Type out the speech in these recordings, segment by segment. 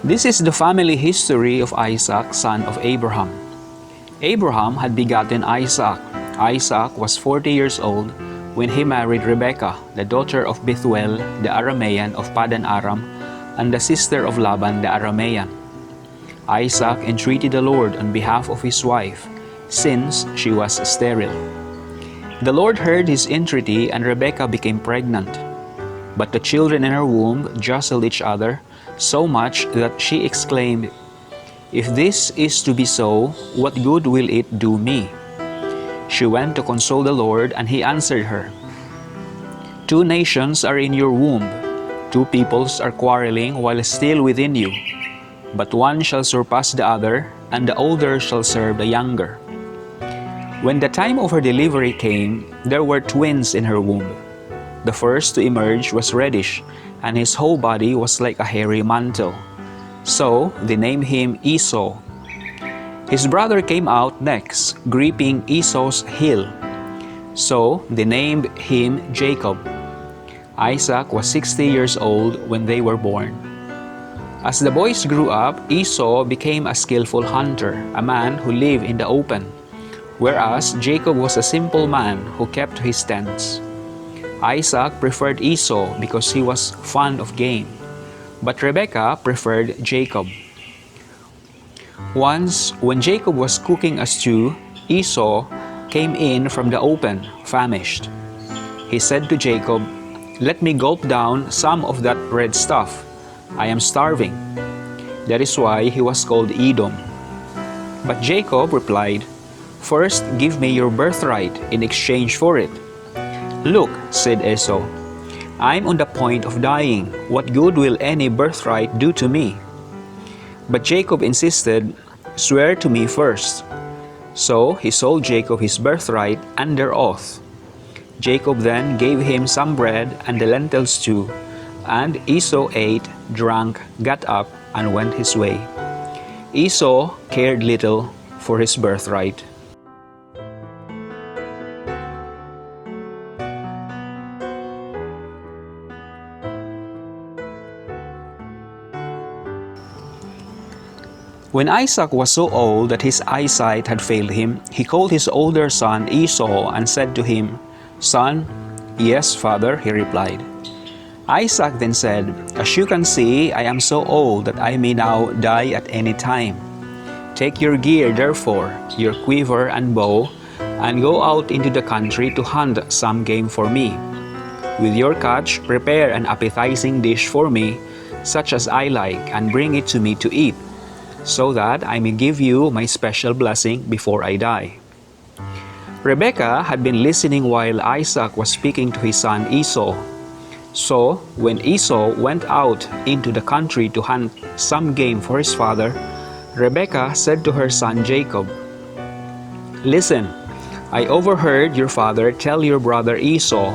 This is the family history of Isaac, son of Abraham. Abraham had begotten Isaac. Isaac was 40 years old when he married Rebekah, the daughter of Bethuel the Aramean of Padan Aram, and the sister of Laban the Aramean. Isaac entreated the Lord on behalf of his wife, since she was sterile. The Lord heard his entreaty, and Rebekah became pregnant. But the children in her womb jostled each other so much that she exclaimed, "If this is to be so, what good will it do me?" She went to console the Lord, and he answered her, "Two nations are in your womb, two peoples are quarreling while still within you. But one shall surpass the other, and the older shall serve the younger." When the time of her delivery came, there were twins in her womb. The first to emerge was reddish, and his whole body was like a hairy mantle. So they named him Esau. His brother came out next, gripping Esau's heel. So they named him Jacob. Isaac was 60 years old when they were born. As the boys grew up, Esau became a skillful hunter, a man who lived in the open, whereas Jacob was a simple man who kept his tents. Isaac preferred Esau because he was fond of game, but Rebekah preferred Jacob. Once, when Jacob was cooking a stew, Esau came in from the open, famished. He said to Jacob, "Let me gulp down some of that red stuff. I am starving." That is why he was called Edom. But Jacob replied, "First give me your birthright in exchange for it." "Look," said Esau, "I'm on the point of dying. What good will any birthright do to me?" But Jacob insisted, "Swear to me first." So he sold Jacob his birthright under oath. Jacob then gave him some bread and the lentil stew, and Esau ate, drank, got up, and went his way. Esau cared little for his birthright. When Isaac was so old that his eyesight had failed him, he called his older son Esau and said to him, "Son?" "Yes, father," he replied. Isaac then said, "As you can see, I am so old that I may now die at any time. Take your gear, therefore, your quiver and bow, and go out into the country to hunt some game for me. With your catch, prepare an appetizing dish for me, such as I like, and bring it to me to eat, so that I may give you my special blessing before I die." Rebekah had been listening while Isaac was speaking to his son Esau. So, when Esau went out into the country to hunt some game for his father, Rebekah said to her son Jacob, "Listen, I overheard your father tell your brother Esau,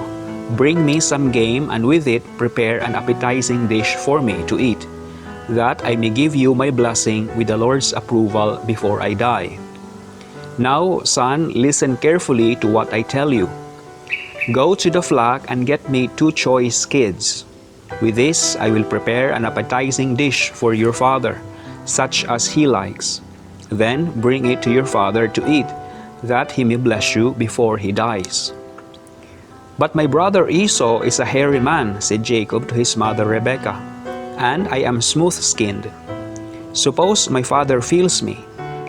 'Bring me some game, and with it prepare an appetizing dish for me to eat, that I may give you my blessing with the Lord's approval before I die.' Now, son, listen carefully to what I tell you. Go to the flock and get me 2 choice kids. With this, I will prepare an appetizing dish for your father, such as he likes. Then bring it to your father to eat, that he may bless you before he dies." "But my brother Esau is a hairy man," said Jacob to his mother Rebekah, "and I am smooth-skinned. Suppose my father feels me,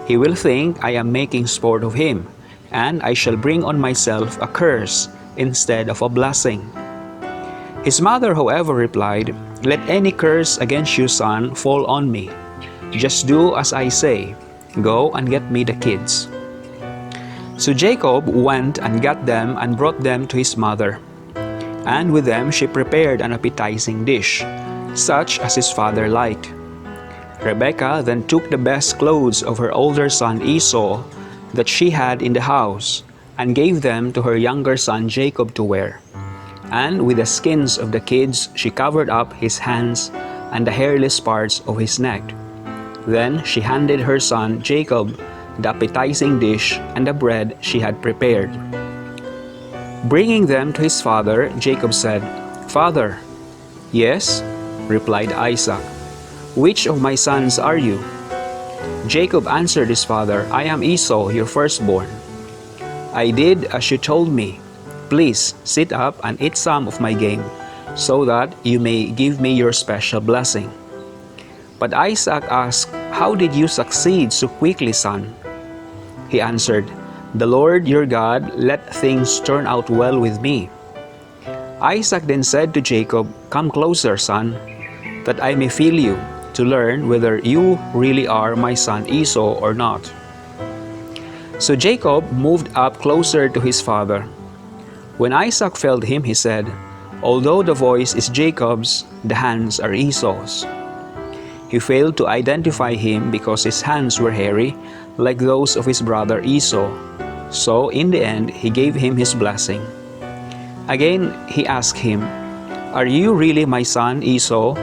he will think I am making sport of him, and I shall bring on myself a curse instead of a blessing." His mother, however, replied, "Let any curse against you, son, fall on me. Just do as I say. Go and get me the kids." So Jacob went and got them and brought them to his mother. And with them she prepared an appetizing dish, such as his father liked. Rebekah then took the best clothes of her older son Esau that she had in the house, and gave them to her younger son Jacob to wear. And with the skins of the kids she covered up his hands and the hairless parts of his neck. Then she handed her son Jacob the appetizing dish and the bread she had prepared. Bringing them to his father, Jacob said, "Father." "Yes," replied Isaac. "Which of my sons are you?" Jacob answered his father, "I am Esau, your firstborn. I did as you told me. Please sit up and eat some of my game, so that you may give me your special blessing." But Isaac asked, "How did you succeed so quickly, son?" He answered, "The Lord your God let things turn out well with me." Isaac then said to Jacob, "Come closer, son, that I may feel you, to learn whether you really are my son Esau or not." So Jacob moved up closer to his father. When Isaac felt him, he said, "Although the voice is Jacob's, the hands are Esau's." He failed to identify him because his hands were hairy, like those of his brother Esau. So in the end, he gave him his blessing. Again, he asked him, "Are you really my son Esau?"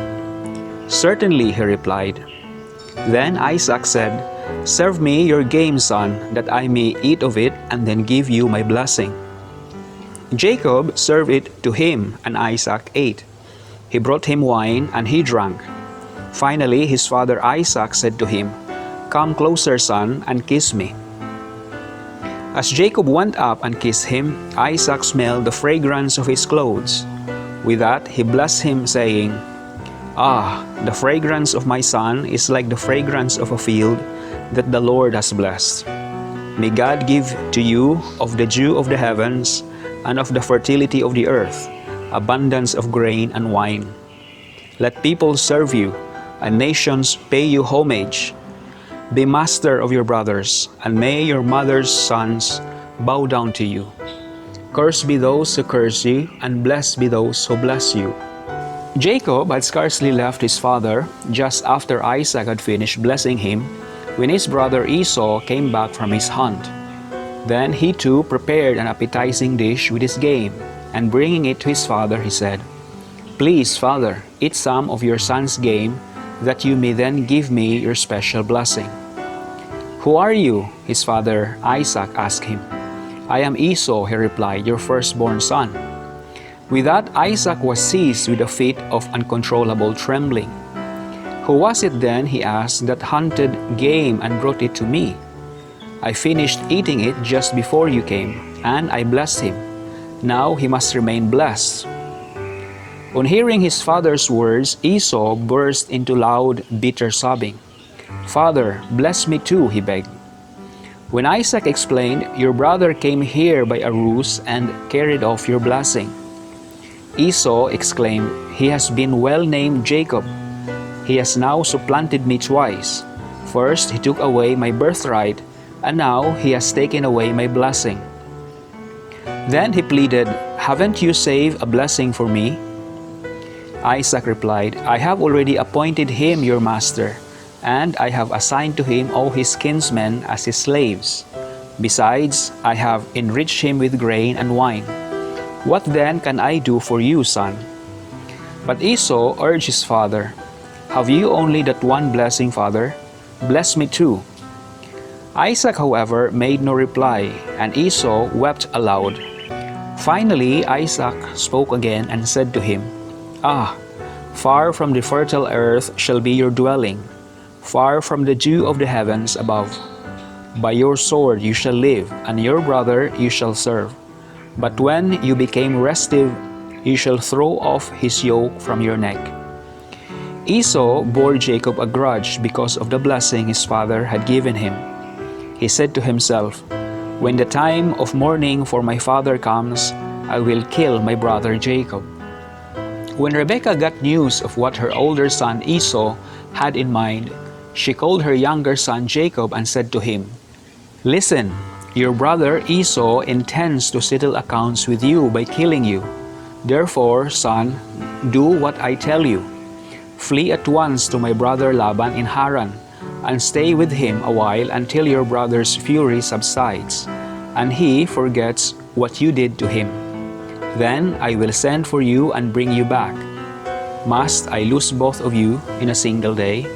"Certainly," he replied. Then Isaac said, "Serve me your game, son, that I may eat of it and then give you my blessing." Jacob served it to him, and Isaac ate. He brought him wine, and he drank. Finally, his father Isaac said to him, "Come closer, son, and kiss me." As Jacob went up and kissed him, Isaac smelled the fragrance of his clothes. With that, he blessed him, saying, "Ah, the fragrance of my son is like the fragrance of a field that the Lord has blessed. May God give to you of the dew of the heavens and of the fertility of the earth, abundance of grain and wine. Let people serve you, and nations pay you homage. Be master of your brothers, and may your mother's sons bow down to you. Cursed be those who curse you, and blessed be those who bless you." Jacob had scarcely left his father, just after Isaac had finished blessing him, when his brother Esau came back from his hunt. Then he too prepared an appetizing dish with his game, and bringing it to his father, he said, "Please, father, eat some of your son's game, that you may then give me your special blessing." "Who are you?" his father Isaac asked him. "I am Esau," he replied, "your firstborn son." With that, Isaac was seized with a fit of uncontrollable trembling. "Who was it then," he asked, "that hunted game and brought it to me? I finished eating it just before you came, and I blessed him. Now he must remain blessed." On hearing his father's words, Esau burst into loud, bitter sobbing. "Father, bless me too," he begged. When Isaac explained, "Your brother came here by a ruse and carried off your blessing." Esau exclaimed, "He has been well named Jacob. He has now supplanted me twice. First, he took away my birthright, and now he has taken away my blessing." Then he pleaded, "Haven't you saved a blessing for me?" Isaac replied, "I have already appointed him your master, and I have assigned to him all his kinsmen as his slaves. Besides, I have enriched him with grain and wine. What then can I do for you, son?" But Esau urged his father, "Have you only that one blessing, father? Bless me too." Isaac, however, made no reply, and Esau wept aloud. Finally, Isaac spoke again and said to him, "Ah, far from the fertile earth shall be your dwelling, far from the dew of the heavens above. By your sword you shall live, and your brother you shall serve. But when you became restive, you shall throw off his yoke from your neck." Esau bore Jacob a grudge because of the blessing his father had given him. He said to himself, "When the time of mourning for my father comes, I will kill my brother Jacob." When Rebekah got news of what her older son Esau had in mind, she called her younger son Jacob and said to him, "Listen, your brother Esau intends to settle accounts with you by killing you. Therefore, son, do what I tell you. Flee at once to my brother Laban in Haran, and stay with him a while until your brother's fury subsides, and he forgets what you did to him. Then I will send for you and bring you back. Must I lose both of you in a single day?"